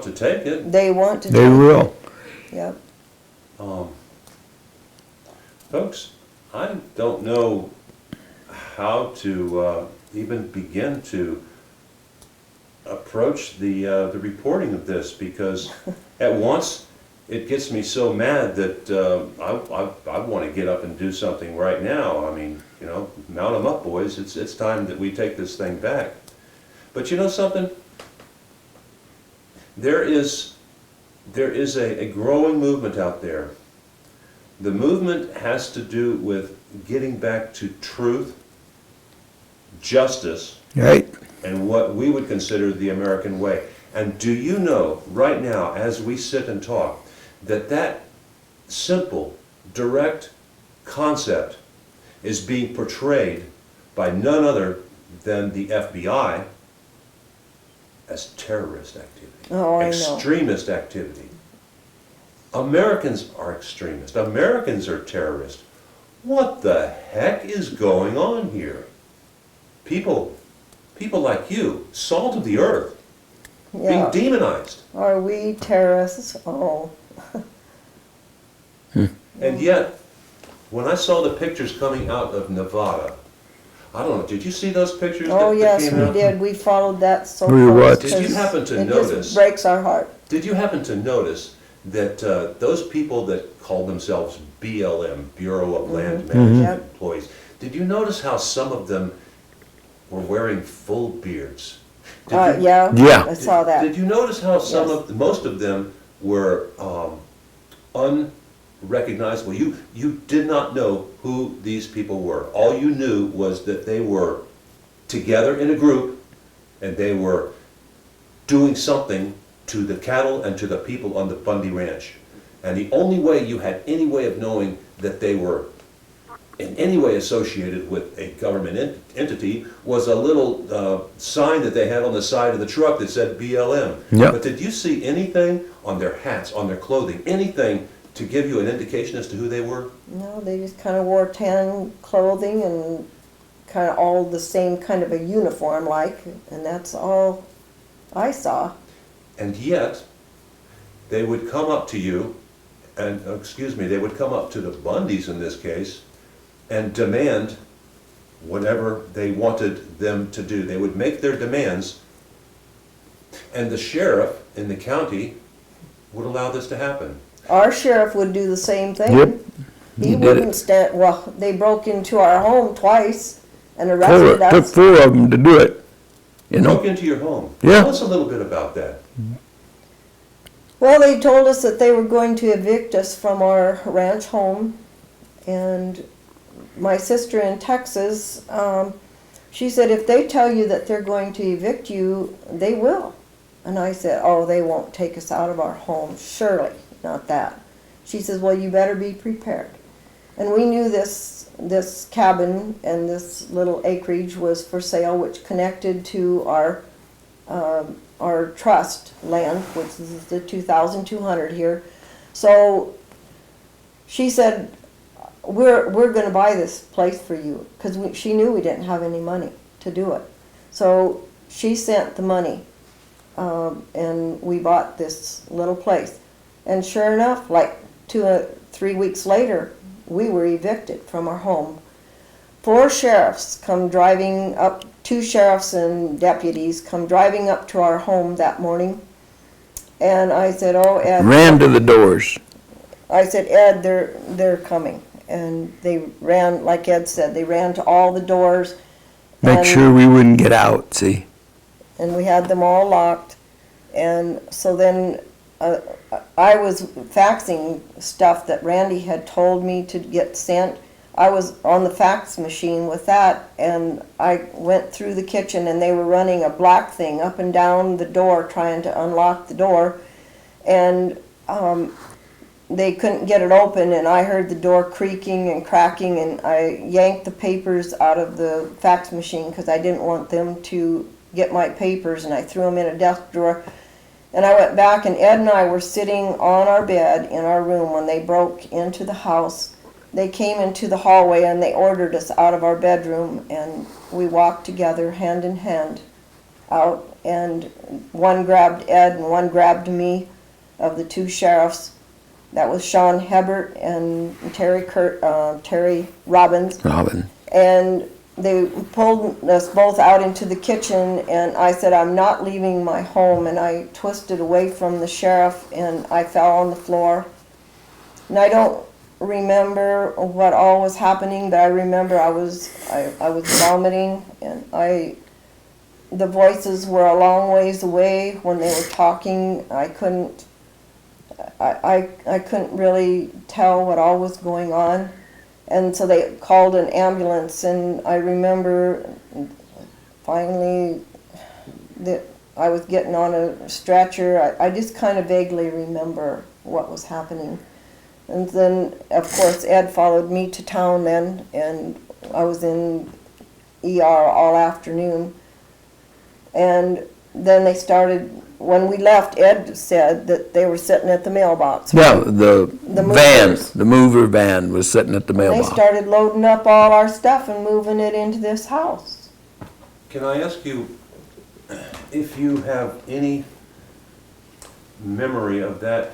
want to take it. They want to. They will. Yep. Folks, I don't know how to even begin to approach the reporting of this, because at once it gets me so mad that I want to get up and do something right now. I mean, you know, mount them up, boys. It's time that we take this thing back. But you know something? There is a growing movement out there. The movement has to do with getting back to truth, justice, Right. and what we would consider the American way. And do you know, right now, as we sit and talk, that simple, direct concept is being portrayed by none other than the FBI as terrorist activity, Oh, I know. extremist activity. Americans are extremists. Americans are terrorists. What the heck is going on here? People like you, salt of the earth, Yeah. being demonized. Are we terrorists? Oh. And yet, when I saw the pictures coming out of Nevada, I don't know, did you see those pictures Oh, that yes, came we out? did. We followed that so We close. watched. Did you 'cause happen to it notice? just breaks our heart. Did you happen to notice that those people that call themselves BLM, Bureau of Land Management Yep. employees, did you notice how some of them were wearing full beards? Did you- Yeah, Yeah. I saw that. Did you notice how most of them were unrecognizable? You did not know who these people were. All you knew was that they were together in a group and they were doing something to the cattle and to the people on the Bundy Ranch. And the only way you had any way of knowing that they were in any way associated with a government entity was a little sign that they had on the side of the truck that said BLM. Yep. But did you see anything on their hats, on their clothing, anything to give you an indication as to who they were? No, they just kind of wore tan clothing and kind of all the same kind of a uniform like, and that's all I saw. And yet, they would come up to you, and, they would come up to the Bundys in this case, and demand whatever they wanted them to do. They would make their demands, and the sheriff in the county would allow this to happen. Our sheriff would do the same thing. Yep. He He did wouldn't it. stand, well, they broke into our home twice and Took arrested us. 4 of them to do it. You Broke know. into your home. Yeah. Tell us a little bit about that. Well, they told us that they were going to evict us from our ranch home, and my sister in Texas, she said, if they tell you that they're going to evict you, they will. And I said, oh, they won't take us out of our home, surely, not that. She says, well, you better be prepared. And we knew this cabin and this little acreage was for sale, which connected to our trust land, which is the 2,200 here. So she said, we're going to buy this place for you, because she knew we didn't have any money to do it. So she sent the money, and we bought this little place. And sure enough, like 3 weeks later, we were evicted from our home. 4 sheriffs come driving up, 2 sheriffs and deputies come driving up to our home that morning. And I said, oh, Ed. Ran to the doors. I said, Ed, they're coming. And they ran, like Ed said, they ran to all the doors. Make and- sure we wouldn't get out, see. And we had them all locked. And so then I was faxing stuff that Randy had told me to get sent. I was on the fax machine with that, and I went through the kitchen, and they were running a black thing up and down the door trying to unlock the door. And they couldn't get it open, and I heard the door creaking and cracking, and I yanked the papers out of the fax machine because I didn't want them to get my papers, and I threw them in a desk drawer. And I went back, and Ed and I were sitting on our bed in our room when they broke into the house. They came into the hallway and they ordered us out of our bedroom, and we walked together hand in hand out, and one grabbed Ed and one grabbed me, of the two sheriffs. That was Sean Hebert and Terry Robbins. Robin. And they pulled us both out into the kitchen, and I said, I'm not leaving my home, and I twisted away from the sheriff and I fell on the floor. And I don't remember what all was happening, but I remember I was vomiting, and the voices were a long ways away when they were talking. I couldn't really tell what all was going on. And so they called an ambulance, and I remember finally that I was getting on a stretcher. I just kind of vaguely remember what was happening. And then, of course, Ed followed me to town then, and I was in ER all afternoon. And then they started, when we left, Ed said that they were sitting at the mailbox. Yeah, the van, movers. the mover van was sitting at the They mailbox. started loading up all our stuff and moving it into this house. Can I ask you if you have any memory of that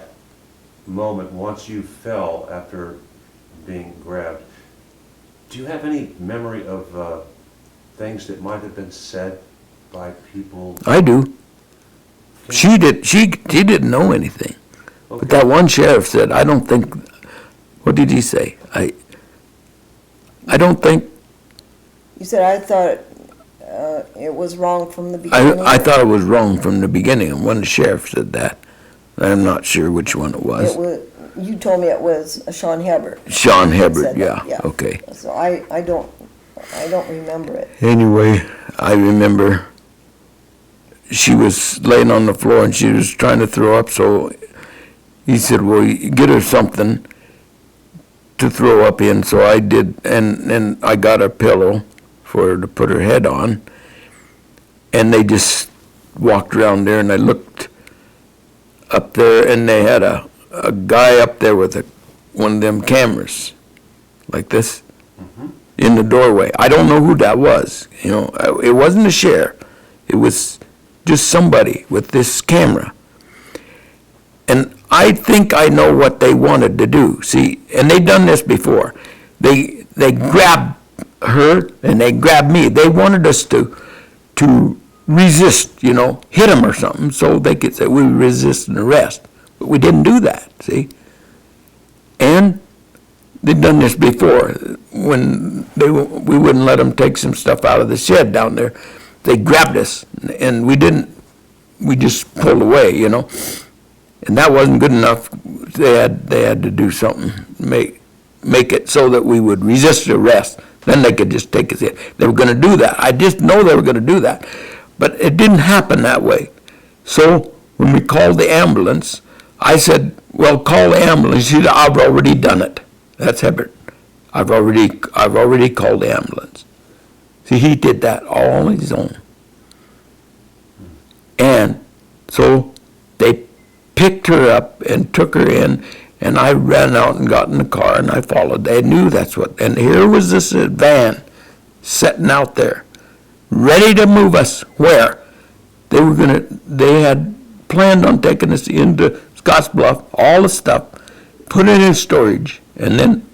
moment once you fell after being grabbed? Do you have any memory of things that might have been said by people? I do. She didn't know anything. Okay. But that one sheriff said, I don't think, what did he say? I don't think, You said, I thought it was wrong from the beginning. I thought it was wrong from the beginning, and when the sheriff said that, I'm not sure which one it was. You told me it was Sean Hebert. Sean Hebert, said that, yeah, okay. So I don't remember it. Anyway, I remember she was laying on the floor and she was trying to throw up, so he said, well, you get her something to throw up in, so I did, and I got a pillow for her to put her head on, and they just walked around there, and I looked up there, and they had a guy up there with one of them cameras, like this, in the doorway. I don't know who that was, it wasn't a sheriff, it was just somebody with this camera. And I think I know what they wanted to do. See, and they've done this before. They grabbed her and they grabbed me. They wanted us to resist, hit them or something, so they could say we resist an arrest. But we didn't do that, see? And they've done this before. When we wouldn't let them take some stuff out of the shed down there, they grabbed us, and we just pulled away, And that wasn't good enough. They had to do something, make it so that we would resist arrest. Then they could just take us in. They were going to do that. I just know they were going to do that. But it didn't happen that way. So when we called the ambulance, I said, well, call the ambulance. She said, I've already done it. That's Hebert. I've already called the ambulance. See, he did that all on his own. And so they picked her up and took her in, and I ran out and got in the car and I followed. They knew that's what, and here was this van sitting out there, ready to move us where? They had planned on taking us into Scottsbluff, all the stuff, put it in storage, and then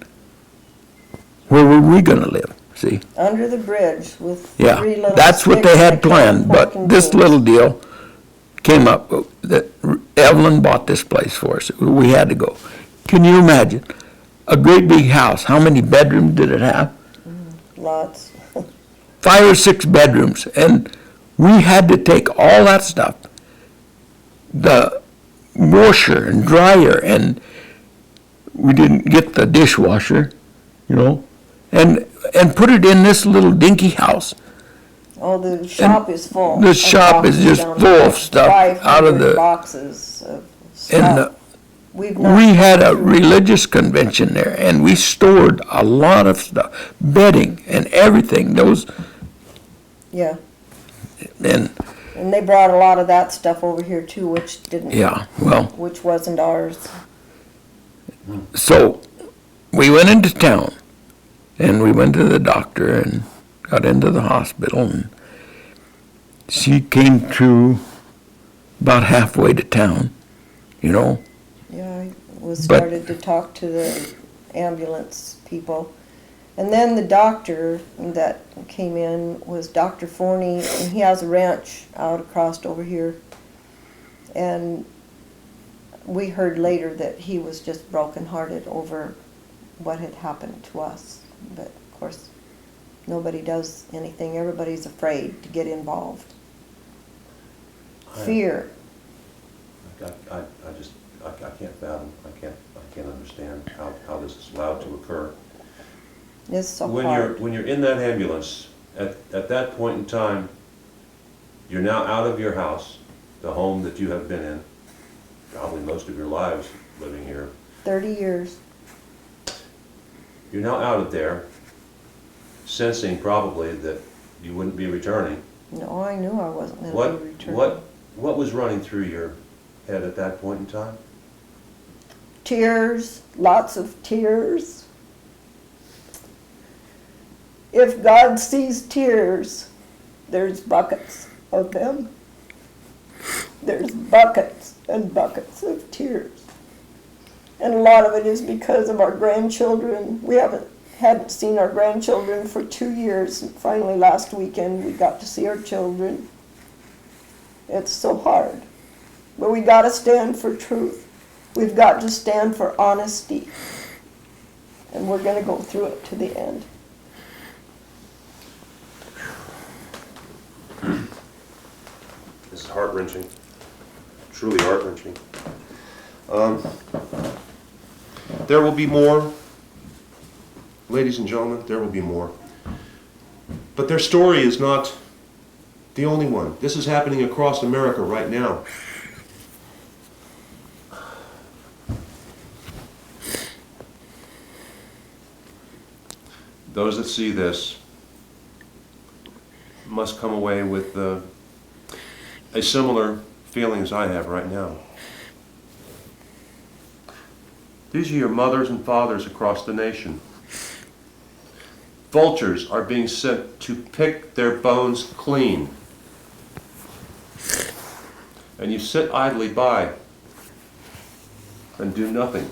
where were we gonna live, see? Under the bridge with Yeah, 3 little that's what they sticks had that planned, kept but pork this and little beans. deal came up, that Evelyn bought this place for us. We had to go. Can you imagine? A great big house. How many bedrooms did it have? Lots. 5 or 6 bedrooms, and we had to take all that stuff, the washer and dryer, and we didn't get the dishwasher, and put it in this little dinky house. Oh, the shop is full. The of shop is boxes just down full there. of stuff out of 500 the- boxes of And stuff. We've not- we had a religious convention there, and we stored a lot of stuff, bedding and everything. Yeah, And and they brought a lot of that stuff over here too, which didn't. yeah, well, Which wasn't ours. so we went into town, and we went to the doctor and got into the hospital, and she came to about halfway to town, you know? Yeah, I was But- started to talk to the ambulance people. And then the doctor that came in was Dr. Forney, and he has a ranch out across over here. And we heard later that he was just brokenhearted over what had happened to us. But of course, nobody does anything. Everybody's afraid to get involved. Fear. I can't fathom, I can't understand how this is allowed to occur. It's so When hard. you're in that ambulance, at that point in time, you're now out of your house, the home that you have been in, probably most of your lives living here. 30 years. You're now out of there, sensing probably that you wouldn't be returning. No, I knew I wasn't going to be returning. What was running through your head at that point in time? Tears, lots of tears. If God sees tears, there's buckets of them. There's buckets and buckets of tears. And a lot of it is because of our grandchildren. We hadn't seen our grandchildren for 2 years. And finally, last weekend, we got to see our children. It's so hard. But we got to stand for truth. We've got to stand for honesty. And we're going to go through it to the end. This is heart-wrenching, truly heart-wrenching. There will be more, ladies and gentlemen, there will be more. But their story is not the only one. This is happening across America right now. Those that see this must come away with a similar feeling as I have right now. These are your mothers and fathers across the nation. Vultures are being sent to pick their bones clean. And you sit idly by and do nothing,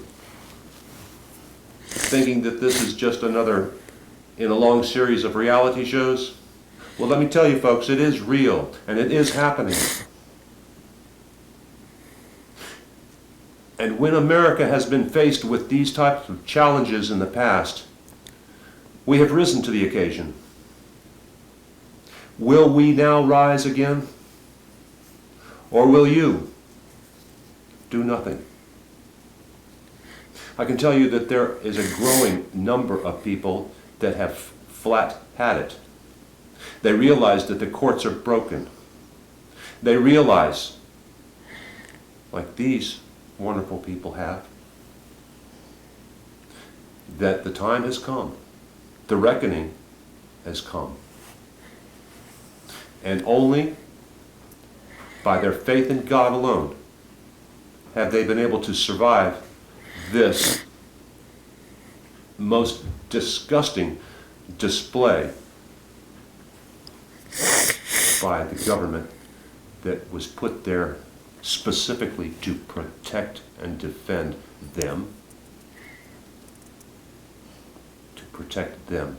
thinking that this is just another in a long series of reality shows. Well, let me tell you folks, it is real and it is happening. And when America has been faced with these types of challenges in the past, we have risen to the occasion. Will we now rise again? Or will you do nothing? I can tell you that there is a growing number of people that have flat had it. They realize that the courts are broken. They realize, like these wonderful people have, that the time has come. The reckoning has come. And only by their faith in God alone have they been able to survive this most disgusting display by the government that was put there specifically to protect and defend them, to protect them.